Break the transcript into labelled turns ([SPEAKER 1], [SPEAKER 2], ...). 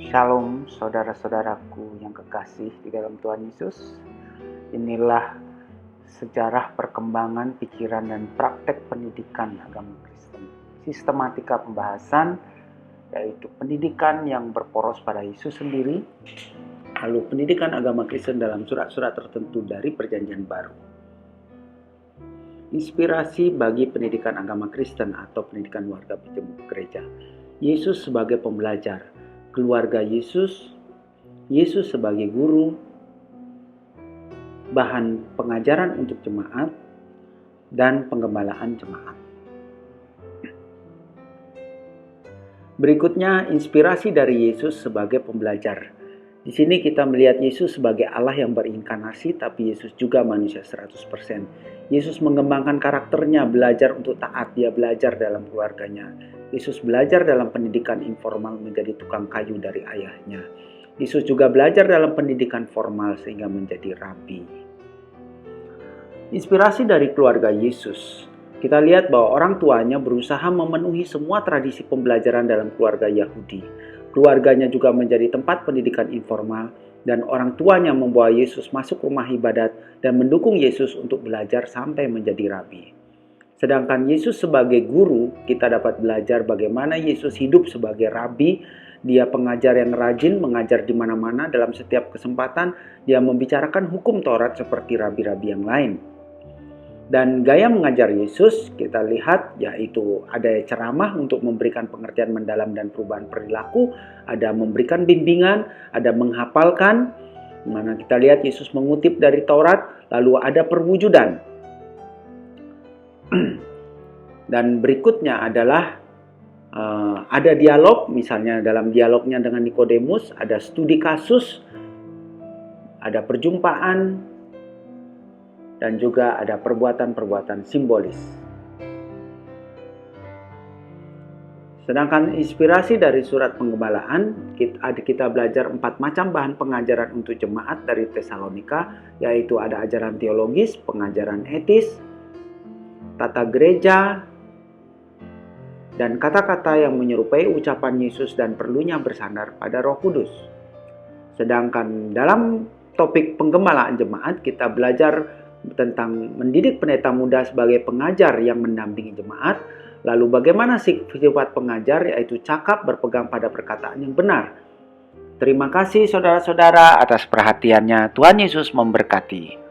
[SPEAKER 1] Shalom saudara-saudaraku yang kekasih di dalam Tuhan Yesus. Inilah sejarah perkembangan pikiran dan praktek pendidikan agama Kristen. Sistematika pembahasan yaitu pendidikan yang berporos pada Yesus sendiri, lalu pendidikan agama Kristen dalam surat-surat tertentu dari Perjanjian Baru. Inspirasi bagi pendidikan agama Kristen atau pendidikan warga penjemur gereja. Yesus sebagai pembelajar, keluarga Yesus, Yesus sebagai guru, bahan pengajaran untuk jemaat, dan penggembalaan jemaat. Berikutnya, inspirasi dari Yesus sebagai pembelajar. Di sini kita melihat Yesus sebagai Allah yang berinkarnasi, tapi Yesus juga manusia 100%. Yesus mengembangkan karakternya, belajar untuk taat, dia belajar dalam keluarganya. Yesus belajar dalam pendidikan informal menjadi tukang kayu dari ayahnya. Yesus juga belajar dalam pendidikan formal sehingga menjadi rabi. Inspirasi dari keluarga Yesus. Kita lihat bahwa orang tuanya berusaha memenuhi semua tradisi pembelajaran dalam keluarga Yahudi. Keluarganya juga menjadi tempat pendidikan informal dan orang tuanya membawa Yesus masuk rumah ibadat dan mendukung Yesus untuk belajar sampai menjadi rabi. Sedangkan Yesus sebagai guru, kita dapat belajar bagaimana Yesus hidup sebagai rabi. Dia pengajar yang rajin, mengajar di mana-mana dalam setiap kesempatan. Dia membicarakan hukum Taurat seperti rabi-rabi yang lain. Dan gaya mengajar Yesus kita lihat yaitu ada ceramah untuk memberikan pengertian mendalam dan perubahan perilaku, ada memberikan bimbingan, ada menghafalkan, di mana kita lihat Yesus mengutip dari Taurat, lalu ada perwujudan. Dan berikutnya adalah ada dialog, misalnya dalam dialognya dengan Nikodemus, ada studi kasus, ada perjumpaan, dan juga ada perbuatan-perbuatan simbolis. Sedangkan inspirasi dari surat penggembalaan, kita belajar 4 macam bahan pengajaran untuk jemaat dari Tesalonika, yaitu ada ajaran teologis, pengajaran etis, tata gereja, dan kata-kata yang menyerupai ucapan Yesus dan perlunya bersandar pada Roh Kudus. Sedangkan dalam topik penggembalaan jemaat, kita belajar tentang mendidik pendeta muda sebagai pengajar yang mendampingi jemaat, lalu bagaimana sifat pengajar, yaitu cakap, berpegang pada perkataan yang benar. Terima kasih saudara-saudara atas perhatiannya. Tuhan Yesus memberkati.